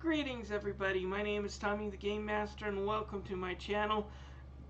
Greetings everybody, my name is Tommy the Game Master and welcome to my channel.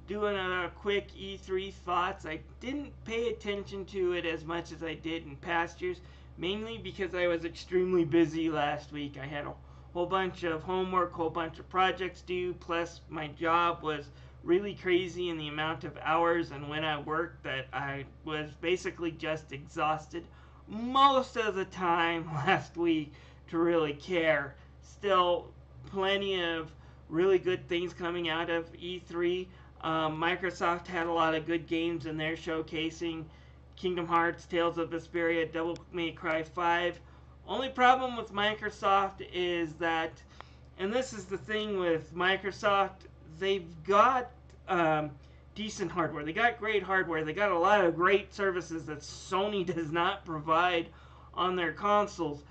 Doing a quick E3 thoughts. I didn't pay attention to it as much as I did in past years, mainly because I was extremely busy last week. I had a whole bunch of homework, whole bunch of projects due, plus my job was really crazy in the amount of hours and when I worked that I was basically just exhausted most of the time last week to really care. Still, plenty of really good things coming out of E3. Microsoft had a lot of good games in their showcasing. Kingdom Hearts, Tales of Vesperia, Devil May Cry 5. Only problem with Microsoft is that, and this is the thing with Microsoft, they've got decent hardware. They got great hardware. They got a lot of great services that Sony does not provide on their consoles.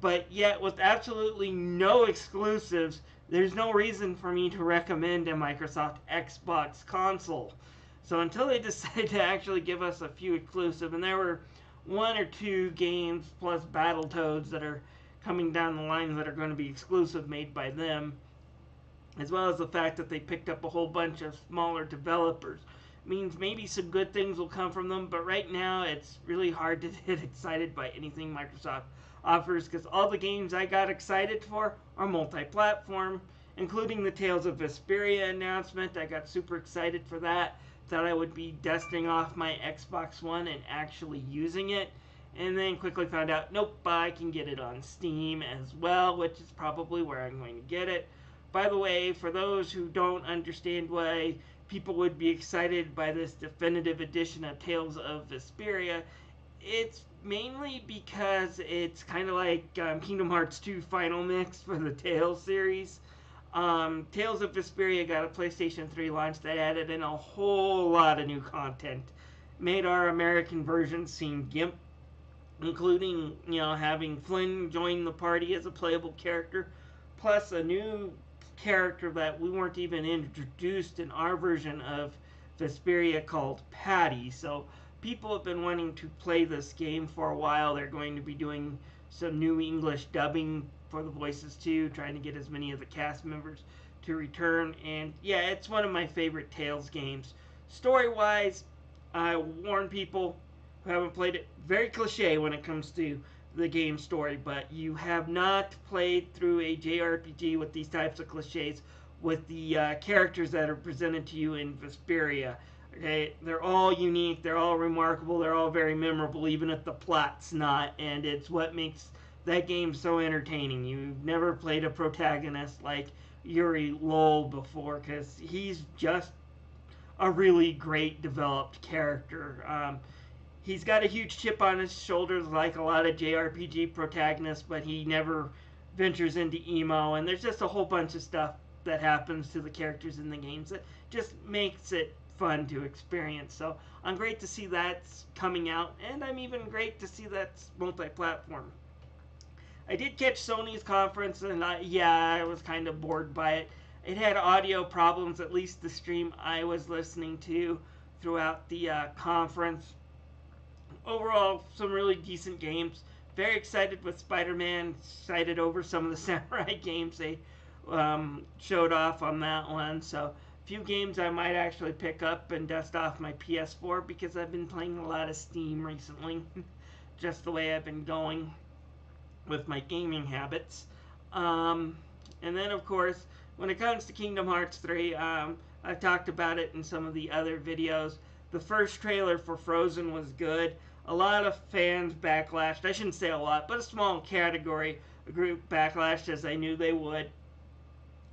But yet, with absolutely no exclusives, there's no reason for me to recommend a Microsoft Xbox console. So until they decide to actually give us a few exclusive, and there were one or two games plus Battletoads that are coming down the line that are going to be exclusive made by them, as well as the fact that they picked up a whole bunch of smaller developers, means maybe some good things will come from them. But right now it's really hard to get excited by anything Microsoft offers, because all the games I got excited for are multi-platform, including the Tales of Vesperia announcement. I got super excited for that. Thought I would be dusting off my Xbox One and actually using it, and then quickly found out, nope, I can get it on Steam as well, which is probably where I'm going to get it. By the way, for those who don't understand why people would be excited by this definitive edition of Tales of Vesperia, it's mainly because it's kind of like Kingdom Hearts 2 Final Mix for the Tales series. Tales of Vesperia got a PlayStation 3 launch that added in a whole lot of new content. Made our American version seem gimp, including, having Flynn join the party as a playable character, plus a new character that we weren't even introduced in our version of Vesperia called Patty. So people have been wanting to play this game for a while. They're going to be doing some new English dubbing for the voices too, trying to get as many of the cast members to return. And yeah, it's one of my favorite Tales games. Story-wise, I warn people who haven't played it, very cliche when it comes to the game story, but you have not played through a JRPG with these types of cliches, with the characters that are presented to you in Vesperia. Okay, they're all unique, they're all remarkable, they're all very memorable, even if the plot's not, and it's what makes that game so entertaining. You've never played a protagonist like Yuri Lowell before, because he's just a really great developed character. He's got a huge chip on his shoulders like a lot of JRPG protagonists, but he never ventures into emo, and there's just a whole bunch of stuff that happens to the characters in the games that just makes it fun to experience. So I'm great to see that's coming out, and I'm even great to see that's multi-platform. I did catch Sony's conference, and I was kind of bored by it. It had audio problems, at least the stream I was listening to throughout the conference. Overall, some really decent games. Very excited with Spider-Man. Excited over some of the Samurai games they showed off on that one. So a few games I might actually pick up and dust off my PS4, because I've been playing a lot of Steam recently. Just the way I've been going with my gaming habits. And then, of course, when it comes to Kingdom Hearts 3, I've talked about it in some of the other videos. The first trailer for Frozen was good. A lot of fans backlashed. I shouldn't say a lot, but a small category, a group backlashed, as I knew they would,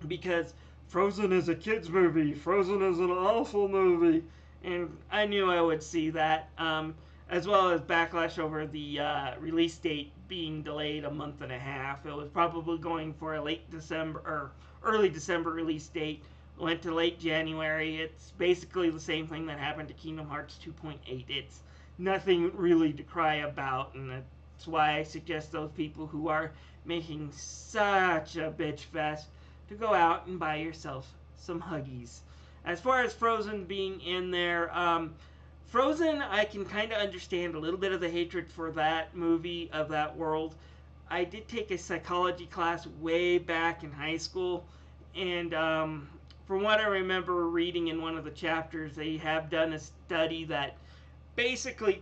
because Frozen is a kids movie. Frozen is an awful movie. And I knew I would see that, as well as backlash over the release date being delayed a month and a half. It was probably going for a late December or early December release date. Went to late January. It's basically the same thing that happened to Kingdom Hearts 2.8. It's nothing really to cry about, and that's why I suggest those people who are making such a bitch fest to go out and buy yourself some Huggies. As far as Frozen being in there, Frozen, I can kind of understand a little bit of the hatred for that movie, of that world. I did take a psychology class way back in high school, and from what I remember reading in one of the chapters, they have done a study that basically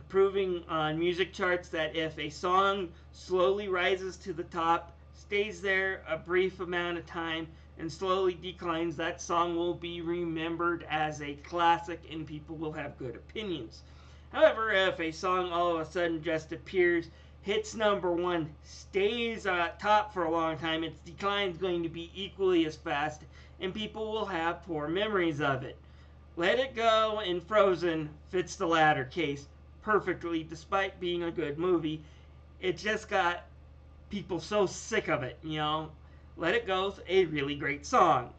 proving on music charts that if a song slowly rises to the top, stays there a brief amount of time, and slowly declines, that song will be remembered as a classic and people will have good opinions. However, if a song all of a sudden just appears, hits number one, stays at top for a long time, its decline is going to be equally as fast, and people will have poor memories of it. Let It Go and Frozen fits the latter case perfectly, despite being a good movie. It just got people so sick of it, you know. Let It Go's a really great song.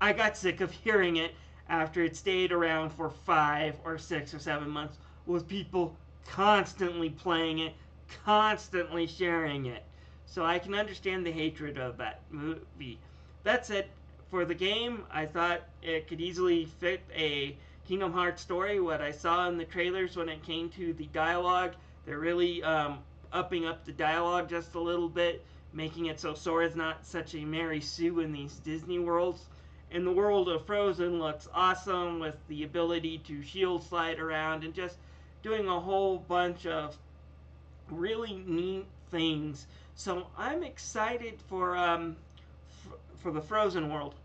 I got sick of hearing it after it stayed around for 5 or 6 or 7 months with people constantly playing it, constantly sharing it. So I can understand the hatred of that movie. That said, for the game, I thought it could easily fit a Kingdom Hearts story. What I saw in the trailers when it came to the dialogue, they're really upping up the dialogue just a little bit, making it so Sora's not such a Mary Sue in these Disney worlds. And the world of Frozen looks awesome with the ability to shield slide around and just doing a whole bunch of really neat things. So I'm excited for the Frozen world.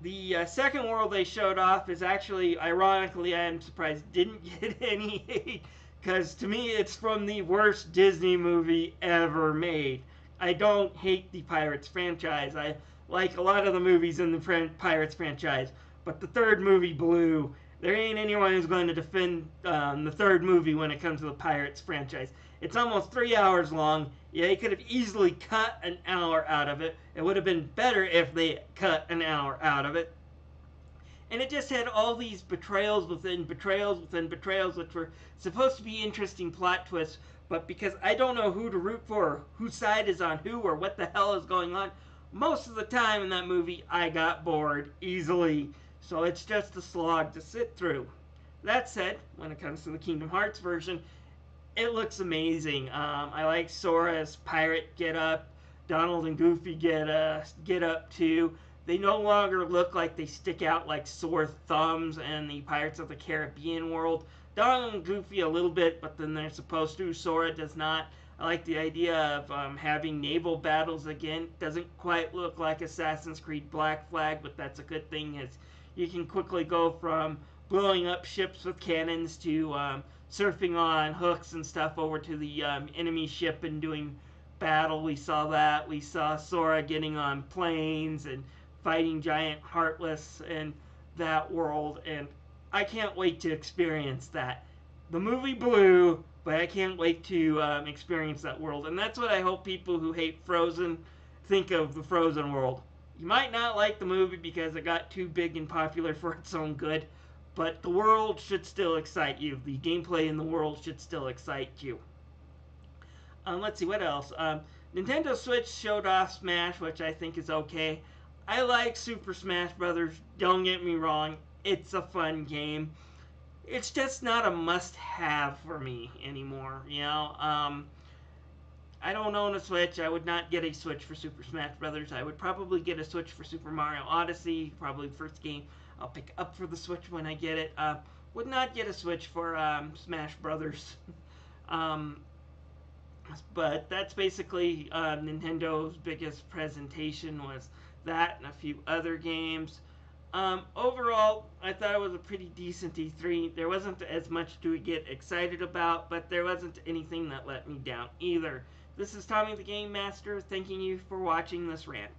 The second world they showed off is actually, ironically, I'm surprised didn't get any hate, because to me it's from the worst Disney movie ever made. I don't hate the Pirates franchise. I like a lot of the movies in the Pirates franchise, but the third movie blew. There ain't anyone who's going to defend the third movie when it comes to the Pirates franchise. It's almost 3 hours long. Yeah, they could have easily cut an hour out of it. It would have been better if they cut an hour out of it. And it just had all these betrayals within betrayals within betrayals, which were supposed to be interesting plot twists. But because I don't know who to root for, or whose side is on who, or what the hell is going on, most of the time in that movie, I got bored easily. So it's just a slog to sit through. That said, when it comes to the Kingdom Hearts version, it looks amazing. I like Sora's pirate get up. Donald and Goofy get up too. They no longer look like they stick out like sore thumbs in the Pirates of the Caribbean world. Donald and Goofy a little bit, but then they're supposed to. Sora does not. I like the idea of having naval battles again. Doesn't quite look like Assassin's Creed Black Flag, but that's a good thing, as you can quickly go from blowing up ships with cannons to surfing on hooks and stuff over to the enemy ship and doing battle. We saw that. We saw Sora getting on planes and fighting giant Heartless in that world, and I can't wait to experience that. The movie blew, but I can't wait to experience that world, and that's what I hope people who hate Frozen think of the Frozen world. You might not like the movie because it got too big and popular for its own good, but the world should still excite you. The gameplay in the world should still excite you. Let's see, what else? Nintendo Switch showed off Smash, which I think is okay. I like Super Smash Brothers, don't get me wrong. It's a fun game. It's just not a must-have for me anymore, you know? I don't own a Switch. I would not get a Switch for Super Smash Brothers. I would probably get a Switch for Super Mario Odyssey, probably the first game I'll pick up for the Switch when I get it. Would not get a Switch for Smash Brothers. But that's basically Nintendo's biggest presentation, was that and a few other games. Overall, I thought it was a pretty decent E3. There wasn't as much to get excited about, but there wasn't anything that let me down either. This is Tommy the Game Master, thanking you for watching this rant.